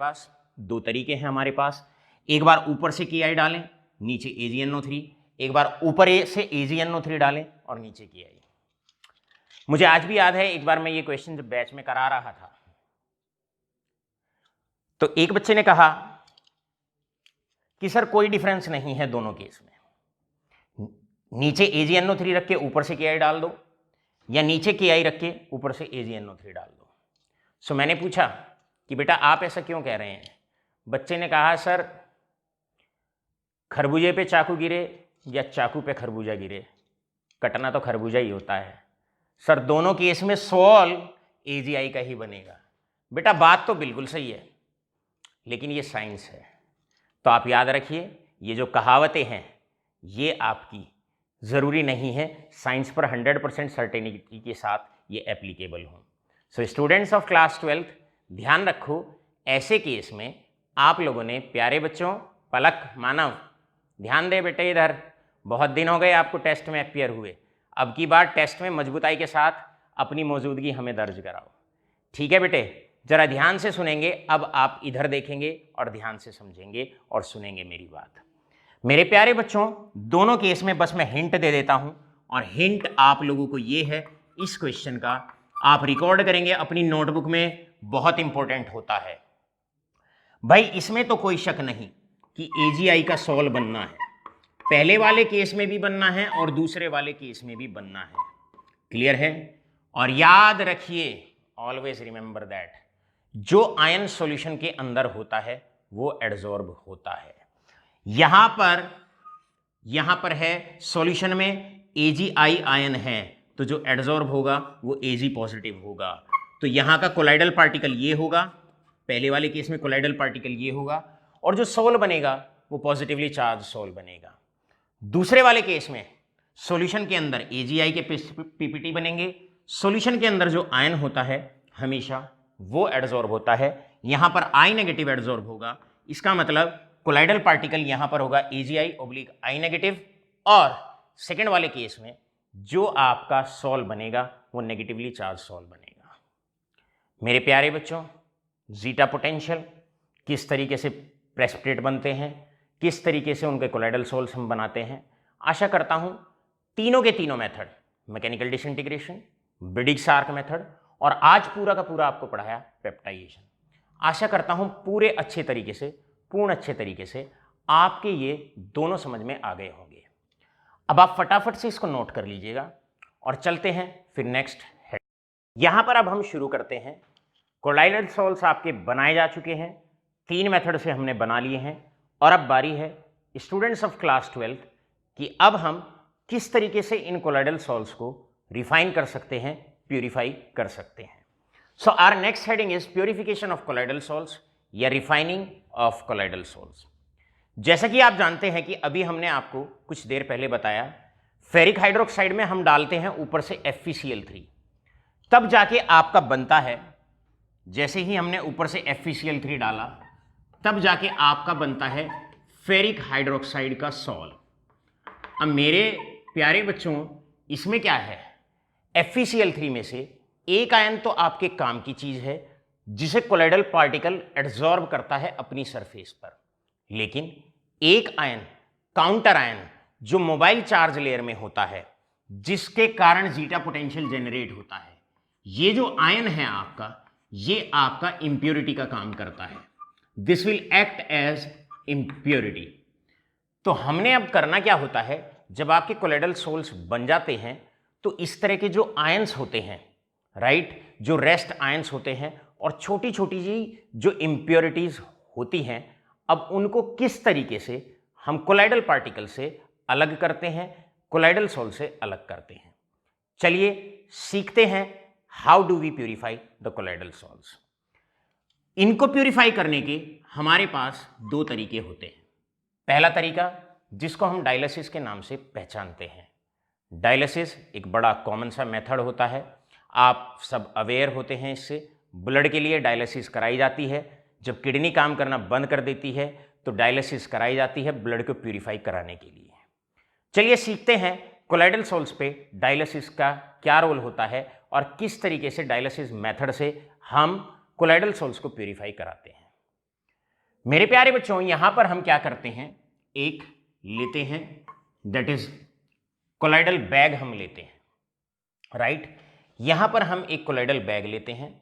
पास। एक बार ऊपर से KI डालें, नीचे AgNO3, एक बार ऊपर से AgNO3 डालें और नीचे KI। मुझे आज भी याद है एक बार मैं ये क्वेश्चन जब बैच में करा रहा था तो एक बच्चे ने कहा कि सर कोई डिफरेंस नहीं है दोनों केस में, नीचे AgNO3 रख के ऊपर से KI डाल दो या नीचे KI रख के ऊपर से AgNO3 डाल दो। सो मैंने पूछा कि बेटा आप ऐसा क्यों कह रहे हैं। बच्चे ने कहा सर खरबूजे पे चाकू गिरे या चाकू पे खरबूजा गिरे, कटना तो खरबूजा ही होता है। सर दोनों केस में सोल AgI का ही बनेगा। बेटा बात तो बिल्कुल सही है लेकिन ये साइंस है, तो आप याद रखिए ये जो कहावतें हैं ये आपकी ज़रूरी नहीं है साइंस पर 100% सर्टेनिटी के साथ ये एप्लीकेबल हों। So students of class 12th ध्यान रखो, ऐसे केस में आप लोगों ने, प्यारे बच्चों, पलक, मानव, ध्यान दे बेटे इधर, बहुत दिन हो गए आपको टेस्ट में अपीयर हुए, अब की बार टेस्ट में मजबूताई के साथ अपनी मौजूदगी हमें दर्ज कराओ, ठीक है बेटे। जरा ध्यान से सुनेंगे, अब आप इधर देखेंगे और ध्यान से समझेंगे और सुनेंगे मेरी बात। मेरे प्यारे बच्चों दोनों केस में बस मैं हिंट दे देता हूं, और हिंट आप लोगों को ये है इस क्वेश्चन का, आप रिकॉर्ड करेंगे अपनी नोटबुक में, बहुत इंपॉर्टेंट होता है भाई। इसमें तो कोई शक नहीं कि AgI का सोल बनना है, पहले वाले केस में भी बनना है और दूसरे वाले केस में भी बनना है, क्लियर है। और याद रखिए, ऑलवेज रिमेंबर दैट, जो आयन सॉल्यूशन के अंदर होता है वो एडजॉर्ब होता है। यहां पर है सॉल्यूशन में AgI आयन है तो जो एडजॉर्ब होगा वो Ag पॉजिटिव होगा, तो यहां का कोलाइडल पार्टिकल ये होगा, पहले वाले केस में कोलाइडल पार्टिकल ये होगा, और जो सोल बनेगा वो पॉजिटिवली चार्ज सोल बनेगा। दूसरे वाले केस में सॉल्यूशन के अंदर AgI के PPT बनेंगे, सॉल्यूशन के अंदर जो आयन होता है हमेशा वो एडजॉर्ब होता है। यहां पर I नेगेटिव एडजॉर्ब होगा, इसका मतलब कोलाइडल पार्टिकल यहां पर होगा AgI/I नेगेटिव, और सेकेंड वाले केस में जो आपका सॉल बनेगा वो नेगेटिवली चार्ज सॉल बनेगा। मेरे प्यारे बच्चों, जीटा पोटेंशियल किस तरीके से प्रेसिपिटेट बनते हैं, किस तरीके से उनके कोलाइडल सॉल्स हम बनाते हैं, आशा करता हूं तीनों के तीनों मेथड, मैकेनिकल डिसइंटीग्रेशन, ब्रिडिग्स-स्टार्क मेथड और आज पूरा का पूरा आपको पढ़ाया पेप्टाइजेशन, आशा करता हूं पूर्ण अच्छे तरीके से आपके ये दोनों समझ में आ गए होंगे। अब आप फटाफट से इसको नोट कर लीजिएगा और चलते हैं फिर नेक्स्ट हेड। यहां पर अब हम शुरू करते हैं। कोलाइडल सॉल्स आपके बनाए जा चुके हैं, 3 मेथड से हमने बना लिए हैं, और अब बारी है स्टूडेंट्स ऑफ क्लास 12 कि अब हम किस तरीके से इन कोलाइडल सॉल्स को रिफाइन कर सकते हैं, प्यूरिफाई कर सकते हैं। So our next heading is purification of colloidal sols या रिफाइनिंग ऑफ कोलाइडल सॉल्स। जैसा कि आप जानते हैं कि अभी हमने आपको कुछ देर पहले बताया, फेरिक हाइड्रोक्साइड में हम डालते हैं ऊपर से FeCl3, तब जाके आपका बनता है, जैसे ही हमने ऊपर से FeCl3 डाला तब जाके आपका बनता है फेरिक हाइड्रोक्साइड का सॉल। अब मेरे प्यारे बच्चों, इसमें क्या है, FeCl3 में से एक आयन तो आपके काम की चीज है जिसे कोलाइडल पार्टिकल एड्सॉर्ब करता है अपनी सरफेस पर, लेकिन एक आयन, काउंटर आयन, जो मोबाइल चार्ज लेयर में होता है, जिसके कारण जीटा पोटेंशियल जनरेट होता है, ये जो आयन है आपका, ये आपका इंप्योरिटी का काम करता है। This will act as impurity. तो हमने अब करना क्या होता है, जब आपके कोलाइडल सोल्स बन जाते हैं तो इस तरह के जो आयंस होते हैं, राइट, जो रेस्ट आयंस होते हैं और छोटी छोटी जी जो इंप्योरिटीज होती हैं, अब उनको किस तरीके से हम कोलाइडल पार्टिकल से अलग करते हैं, कोलाइडल सोल से अलग करते हैं। चलिए सीखते हैं how do we purify the colloidal sols. इनको प्यूरिफाई करने के हमारे पास 2 तरीके होते हैं। पहला तरीका, जिसको हम डायलिसिस के नाम से पहचानते हैं। डायलिसिस एक बड़ा कॉमन सा मेथड होता है, आप सब अवेयर होते हैं इससे। ब्लड के लिए डायलिसिस कराई जाती है, जब किडनी काम करना बंद कर देती है तो डायलिसिस कराई जाती है ब्लड को प्यूरिफाई कराने के लिए। चलिए सीखते हैं कोलाइडल सोल्स पे डायलिसिस का क्या रोल होता है और किस तरीके से डायलिसिस मेथड से हम कोलाइडल सोल्स को प्यूरिफाई कराते हैं। मेरे प्यारे बच्चों, यहां पर हम क्या करते हैं, एक लेते हैं, दैट इज कोलाइडल बैग हम लेते हैं, राइट। यहां पर हम एक कोलाइडल बैग लेते हैं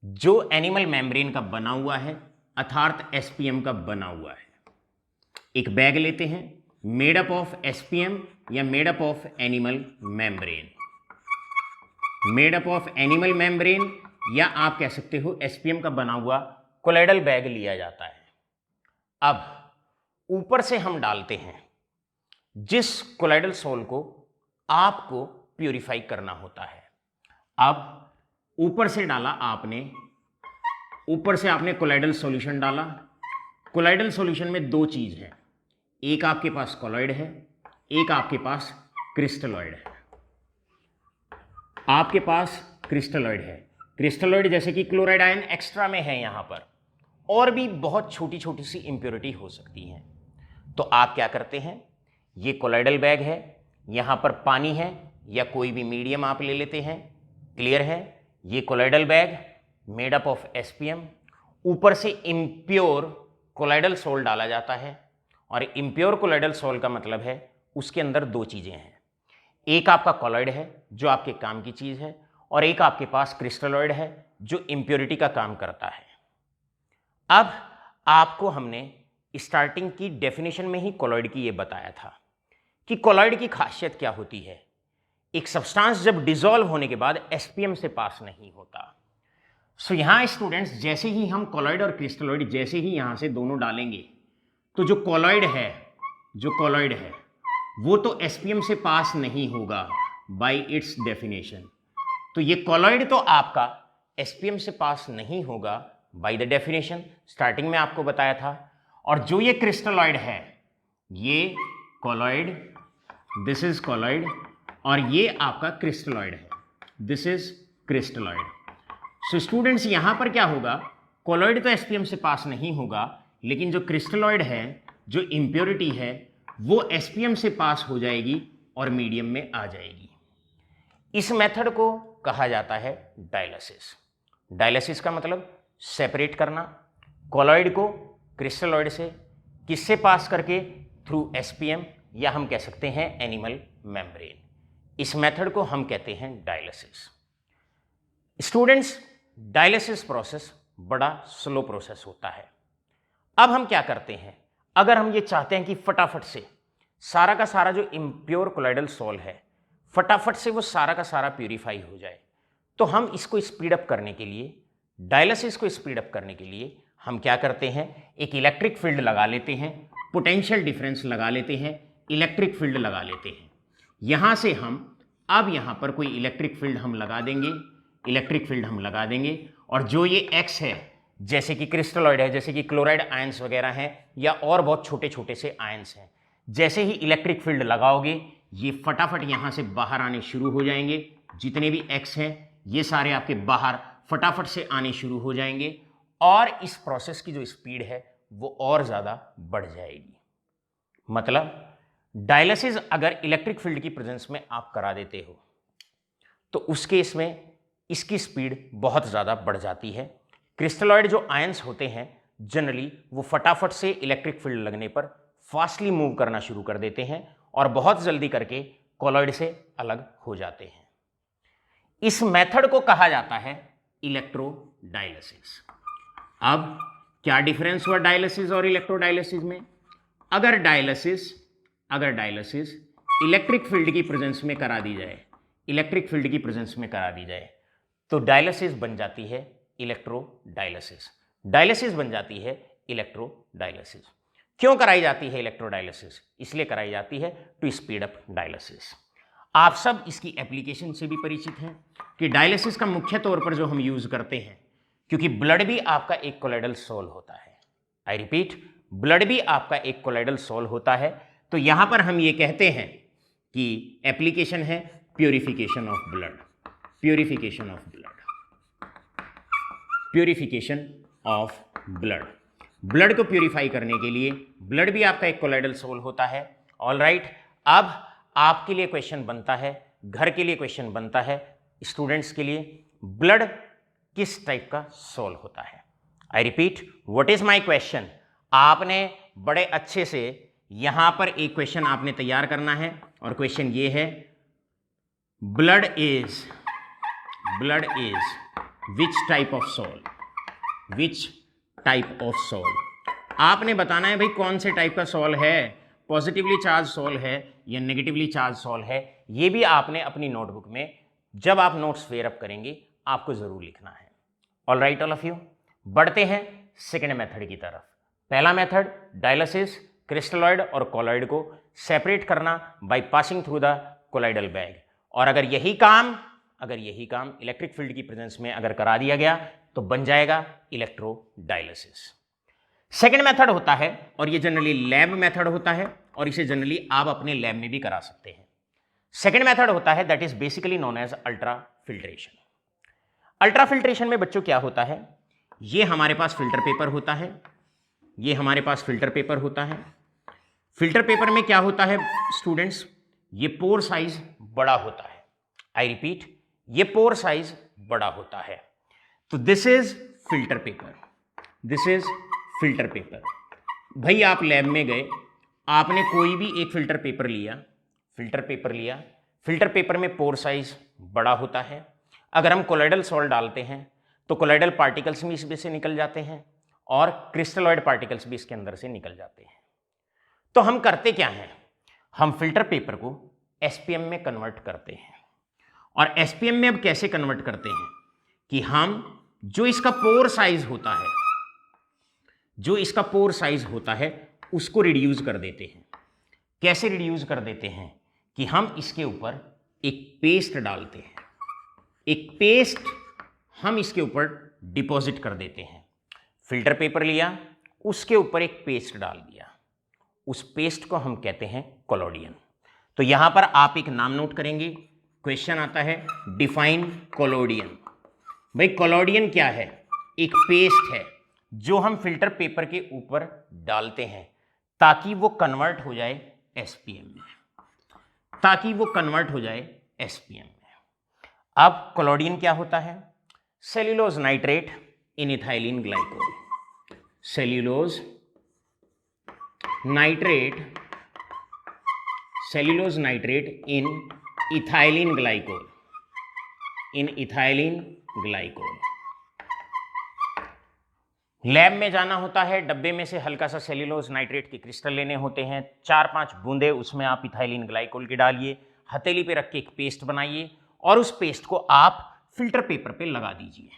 जो एनिमल मेम्ब्रेन का बना हुआ है, अर्थात SPM का बना हुआ है। एक बैग लेते हैं मेड अप ऑफ SPM या made up of animal membrane, made up of animal membrane, या आप कह सकते हो SPM का बना हुआ कोलाइडल बैग लिया जाता है। अब ऊपर से हम डालते हैं जिस कोलाइडल सोल को आपको प्यूरिफाई करना होता है। अब ऊपर से डाला आपने, ऊपर से आपने कोलाइडल सॉल्यूशन डाला। कोलाइडल सॉल्यूशन में 2 चीज है, एक आपके पास कोलॉइड है, एक आपके पास क्रिस्टलॉइड है। आपके पास क्रिस्टलॉइड है, क्रिस्टलॉइड जैसे कि क्लोराइड आयन एक्स्ट्रा में है यहां पर, और भी बहुत छोटी छोटी सी इंप्योरिटी हो सकती है। तो आप क्या करते हैं, ये कोलाइडल बैग है, यहां पर पानी है या कोई भी मीडियम आप ले लेते हैं, क्लियर है। ये colloidal bag made up of SPM, ऊपर से इम्प्योर कोलाइडल सोल डाला जाता है, और इम्प्योर कोलाइडल सोल का मतलब है उसके अंदर 2 चीजें हैं, एक आपका कोलॉइड है जो आपके काम की चीज है, और एक आपके पास क्रिस्टलॉइड है जो इम्प्योरिटी का काम करता है। अब आपको हमने स्टार्टिंग की डेफिनेशन में ही कोलॉइड की ये बताया था कि कोलॉइड की खासियत क्या होती है। एक सब्सटेंस जब डिसॉल्व होने के बाद SPM से पास नहीं होता। सो यहां स्टूडेंट्स, जैसे ही हम कोलॉइड और क्रिस्टलॉइड जैसे ही यहां से दोनों डालेंगे, तो जो कोलॉइड है वो तो SPM से पास नहीं होगा बाय इट्स डेफिनेशन। तो ये कोलॉइड तो आपका SPM से पास नहीं होगा बाय द डेफिनेशन, स्टार्टिंग में आपको बताया था। और जो ये क्रिस्टलॉइड है, ये कोलॉइड, दिस इज कोलॉइड, और ये आपका क्रिस्टलॉइड है, this is crystalloid. So students यहां पर क्या होगा, कोलॉइड तो एसपीएम से पास नहीं होगा, लेकिन जो क्रिस्टलॉइड है, जो इम्प्योरिटी है, वो एसपीएम से पास हो जाएगी और मीडियम में आ जाएगी। इस मेथड को कहा जाता है डायलिसिस। डायलिसिस का मतलब सेपरेट करना कोलॉइड को क्रिस्टलॉइड से, किससे पास करके, थ्रू एसपीएम, या हम कह सकते हैं एनिमल मेम्ब्रेन। इस मेथड को हम कहते हैं डायलिसिस। स्टूडेंट्स, डायलिसिस प्रोसेस बड़ा स्लो प्रोसेस होता है। अब हम क्या करते हैं, अगर हम ये चाहते हैं कि फटाफट से सारा का सारा जो इम्प्योर कोलॉइडल सॉल्ट है, फटाफट से वो सारा का सारा प्यूरिफाई हो जाए, तो हम इसको स्पीड अप करने के लिए, डायलिसिस को स्पीड अप करने के लिए हम क्या करते हैं, एक इलेक्ट्रिक फील्ड लगा लेते हैं, पोटेंशियल डिफरेंस लगा लेते हैं, इलेक्ट्रिक फील्ड लगा लेते हैं। यहां से हम अब यहां पर कोई इलेक्ट्रिक फील्ड हम लगा देंगे, इलेक्ट्रिक फील्ड हम लगा देंगे, और जो ये एक्स है, जैसे कि क्रिस्टलॉइड है, जैसे कि क्लोराइड आयंस वगैरह हैं, या और बहुत छोटे छोटे से आयंस हैं, जैसे ही इलेक्ट्रिक फील्ड लगाओगे ये फटाफट यहां से बाहर आने शुरू हो जाएंगे। जितने भी एक्स हैं ये सारे आपके बाहर फटाफट से आने शुरू हो जाएंगे, और इस प्रोसेस की जो स्पीड है वो और ज़्यादा बढ़ जाएगी। मतलब डायलिसिस अगर इलेक्ट्रिक फील्ड की प्रेजेंस में आप करा देते हो तो उस केस में इसकी स्पीड बहुत ज़्यादा बढ़ जाती है। क्रिस्टलॉइड जो आयंस होते हैं जनरली वो फटाफट से इलेक्ट्रिक फील्ड लगने पर फास्टली मूव करना शुरू कर देते हैं और बहुत जल्दी करके कोलॉइड से अलग हो जाते हैं। इस मेथड को कहा जाता है इलेक्ट्रोडायलिसिस। अब क्या डिफरेंस हुआ डायलिसिस और इलेक्ट्रोडायलिसिस में? अगर डायलिसिस इलेक्ट्रिक फील्ड की प्रेजेंस में करा दी जाए, इलेक्ट्रिक फील्ड की प्रेजेंस में करा दी जाए तो डायलिसिस बन जाती है इलेक्ट्रोडायलिसिस, डायलिसिस बन जाती है इलेक्ट्रोडायलिसिस। क्यों कराई जाती है इलेक्ट्रोडायलिसिस? इसलिए कराई जाती है टू स्पीड अप डायलिसिस। आप सब इसकी एप्लीकेशन से भी परिचित हैं कि डायलिसिस का मुख्य तौर पर जो हम यूज करते हैं, क्योंकि ब्लड भी आपका एक कोलॉइडल सॉल्ट होता है, आई रिपीट, ब्लड भी आपका एक कोलॉइडल सॉल्ट होता है, तो यहां पर हम ये कहते हैं कि एप्लीकेशन है purification of blood, purification of blood, purification of blood. Blood को प्यूरिफाई करने के लिए, ब्लड भी आपका एक कोलॉइडल सॉल्ट होता है। ऑलराइट, अब आपके लिए क्वेश्चन बनता है, घर के लिए क्वेश्चन बनता है, स्टूडेंट्स के लिए, ब्लड किस टाइप का सॉल्ट होता है? I repeat, what is my question? आपने बड़े अच्छे से यहां पर एक क्वेश्चन आपने तैयार करना है, और क्वेश्चन ये है, blood is which type of salt, which type of salt. आपने बताना है भाई कौन से टाइप का सॉल्ट है, पॉजिटिवली चार्ज सॉल्ट है या नेगेटिवली चार्ज सॉल्ट है। ये भी आपने अपनी नोटबुक में जब आप नोट्स फेयर अप करेंगे आपको जरूर लिखना है। All right all of you, बढ़ते हैं सेकेंड मेथड की तरफ। पहला मेथड डायलिसिस, क्रिस्टलॉइड और कोलॉइड को सेपरेट करना by passing through the colloidal bag, और अगर यही काम इलेक्ट्रिक फील्ड की प्रेजेंस में अगर करा दिया गया तो बन जाएगा इलेक्ट्रोडायलिसिस। सेकेंड मेथड होता है, और ये जनरली लैब मेथड होता है, और इसे जनरली आप अपने लैब में भी करा सकते हैं। सेकेंड मेथड होता है that is basically known as ultra filtration. Ultra filtration में बच्चों क्या होता है, ये हमारे पास फिल्टर पेपर होता है, ये हमारे पास फिल्टर पेपर होता है। फिल्टर पेपर में क्या होता है स्टूडेंट्स, ये पोर साइज बड़ा होता है। आई रिपीट, ये पोर साइज बड़ा होता है। तो this is filter paper, this is filter paper. भाई आप लैब में गए, आपने कोई भी एक फिल्टर पेपर लिया, फिल्टर पेपर में पोर साइज बड़ा होता है। अगर हम कोलॉइडल सॉल्ट डालते हैं तो कोलॉइडल पार्टिकल्स भी इसमें से निकल जाते हैं और क्रिस्टलॉइड पार्टिकल्स भी इसके अंदर से निकल जाते हैं। तो हम करते क्या हैं, हम फिल्टर पेपर को एसपीएम में कन्वर्ट करते हैं। और एसपीएम में अब कैसे कन्वर्ट करते हैं कि हम जो इसका पोर साइज होता है, उसको रिड्यूस कर देते हैं। कैसे रिड्यूस कर देते हैं कि हम इसके ऊपर एक पेस्ट डालते हैं, एक पेस्ट हम इसके ऊपर डिपॉजिट कर देते हैं। फिल्टर पेपर लिया, उसके ऊपर एक पेस्ट डाल दिया, उस पेस्ट को हम कहते हैं कोलोडियन। तो यहां पर आप एक नाम नोट करेंगे, क्वेश्चन आता है डिफाइन कोलोडियन, भाई कॉलोडियन क्या है? एक पेस्ट है जो हम फिल्टर पेपर के ऊपर डालते हैं ताकि वो कन्वर्ट हो जाए एसपीएम में, ताकि वो कन्वर्ट हो जाए एसपीएम में। अब कॉलोडियन क्या होता है? सेल्यूलोज नाइट्रेट इन ethylene glycol, cellulose nitrate, cellulose nitrate इन इथाइलिन ग्लाइकोल, इन इथाइलिन ग्लाइकोल। लैब में जाना होता है, डब्बे में से हल्का सा सेल्यूलोज नाइट्रेट के क्रिस्टल लेने होते हैं, 4-5 बूंदे उसमें आप इथाइलिन ग्लाइकोल की डालिए, हथेली पे रख के एक पेस्ट बनाइए और उस पेस्ट को आप फिल्टर पेपर पे लगा दीजिए।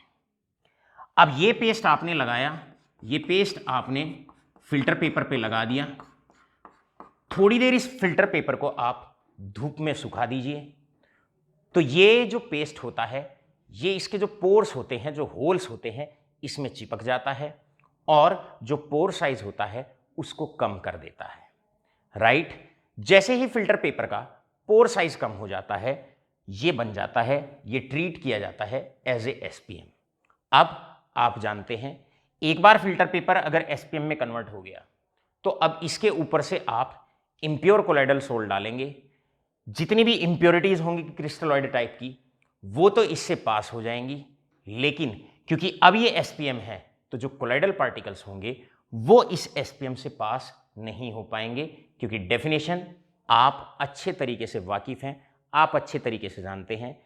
अब ये पेस्ट आपने लगाया, ये पेस्ट आपने फिल्टर पेपर पे लगा दिया, थोड़ी देर इस फिल्टर पेपर को आप धूप में सुखा दीजिए। तो ये जो पेस्ट होता है ये इसके जो पोर्स होते हैं, जो होल्स होते हैं, इसमें चिपक जाता है और जो पोर साइज होता है उसको कम कर देता है, राइट। जैसे ही फिल्टर पेपर का पोर साइज कम हो जाता है ये बन जाता है, ये ट्रीट किया जाता है एज ए एसपीएम। अब आप जानते हैं एक बार फिल्टर पेपर अगर एसपीएम में कन्वर्ट हो गया तो अब इसके ऊपर से आप इम्प्योर कोलाइडल सोल्ट डालेंगे। जितनी भी इम्प्योरिटीज होंगी क्रिस्टलॉइड टाइप की वो तो इससे पास हो जाएंगी, लेकिन क्योंकि अब ये एसपीएम है तो जो कोलाइडल पार्टिकल्स होंगे वो इस एसपीएम से पास नहीं हो पाएंगे, क्योंकि डेफिनेशन आप अच्छे तरीके से वाकिफ हैं, आप अच्छे तरीके से जानते हैं।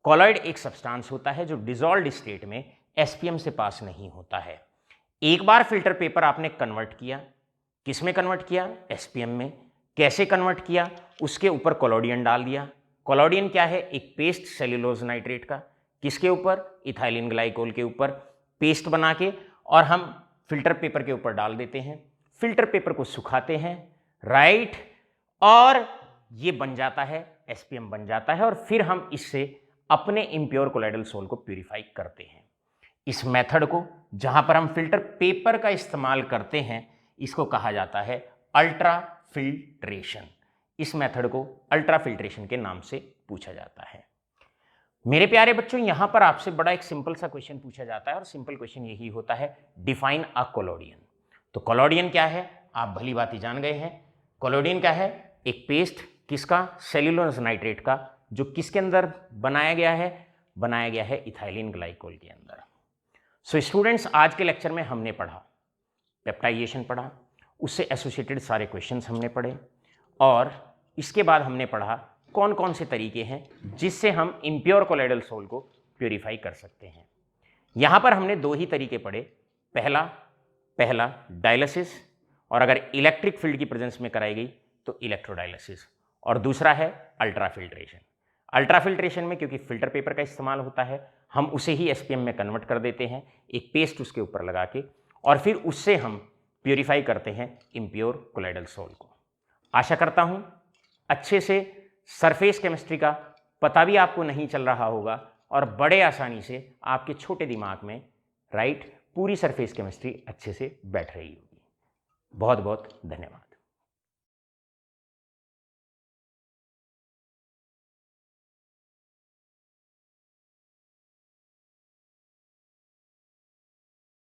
कोलॉइड एक सब्सटेंस होता है जो डिसॉल्व्ड स्टेट में एसपीएम से पास नहीं होता है। एक बार फिल्टर पेपर आपने कन्वर्ट किया, किस में कन्वर्ट किया? एसपीएम में। कैसे कन्वर्ट किया? उसके ऊपर कॉलोडियन डाल दिया। कॉलोडियन क्या है? एक पेस्ट सेल्यूलोज नाइट्रेट का, किसके ऊपर? इथाइलिन ग्लाइकोल के ऊपर पेस्ट बना के, और हम फिल्टर पेपर के ऊपर डाल देते हैं, फिल्टर पेपर को सुखाते हैं, राइट, और ये बन जाता है, एसपीएम बन जाता है, और फिर हम इससे अपने इम्प्योर कोलाइडल सोल को प्यूरिफाई करते हैं। इस मेथड को जहां पर हम फिल्टर पेपर का इस्तेमाल करते हैं इसको कहा जाता है अल्ट्रा फिल्ट्रेशन। इस मेथड को अल्ट्रा फिल्ट्रेशन के नाम से पूछा जाता है। मेरे प्यारे बच्चों, यहां पर आपसे बड़ा एक सिंपल सा क्वेश्चन पूछा जाता है और सिंपल क्वेश्चन यही होता है, डिफाइन अ कोलोडियन। तो कोलोडियन क्या है आप भली बात ही जान गए हैं। कोलोडियन क्या है? एक पेस्ट, किसका? सेल्यूलोज नाइट्रेट का, जो किसके अंदर बनाया गया है? बनाया गया है इथाइलिन ग्लाइकोल के अंदर। सो स्टूडेंट्स, आज के लेक्चर में हमने पढ़ा पेप्टाइजेशन पढ़ा, उससे एसोसिएटेड सारे क्वेश्चंस हमने पढ़े, और इसके बाद हमने पढ़ा कौन कौन से तरीके हैं जिससे हम इम्प्योर कोलाइडल सोल को प्योरीफाई कर सकते हैं। यहाँ पर हमने दो ही तरीके पढ़े, पहला डायलिसिस, और अगर इलेक्ट्रिक फील्ड की प्रेजेंस में कराई गई तो इलेक्ट्रोडायलिसिस, और दूसरा है अल्ट्रा फिल्ट्रेशन। अल्ट्रा फिल्ट्रेशन में क्योंकि फिल्टर पेपर का इस्तेमाल होता है हम उसे ही एसपीएम में कन्वर्ट कर देते हैं, एक पेस्ट उसके ऊपर लगा के, और फिर उससे हम प्योरीफाई करते हैं इम्प्योर कोलाइडल सोल को। आशा करता हूं अच्छे से सरफेस केमिस्ट्री का पता भी आपको नहीं चल रहा होगा और बड़े आसानी से आपके छोटे दिमाग में, राइट, पूरी सरफेस केमिस्ट्री अच्छे से बैठ रही होगी। बहुत बहुत धन्यवाद।